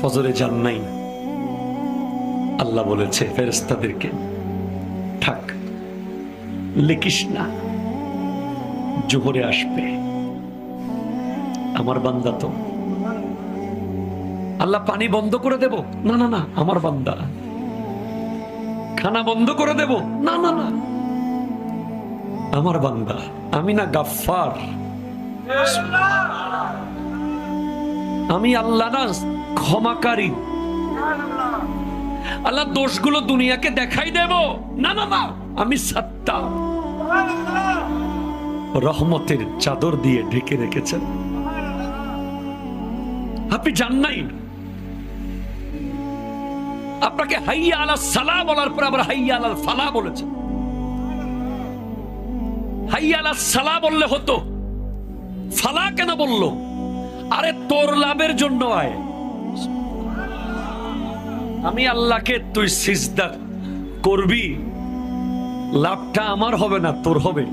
ফজরে যান নাই, আল্লাহ বলেছে ফেরেশতাদেরকে থাক, লিখিস না, জোহরে আসবে। আমার বান্দা তো, আল্লাহ পানি বন্ধ করে দেব? না না না, আমার বান্দা। খানা বন্ধ করে দেব? না না না, আমার বান্দা। আমি না গাফফার, আমি আল্লাহ না ক্ষমাকারী। আল্লাহ দোষগুলো দুনিয়াকে দেখাই দেব? না না না, আমি সাত্তার, রহমতের চাদর দিয়ে ঢেকে রেখেছেন। আপনি জান নাই, আপনাকে হাইয়া আলা সালাহ বলার পর আবার হাইয়া আলাল ফালাহ বলেছেন। হাইয়া আলা সালাহ বললে হতো, ফালাহ কেন বললো? আরে তোর লাভের জন্য আয়। আমি আল্লাহকে তুই সিজদা করবি, লাভটা আমার হবে না, তোর হবে।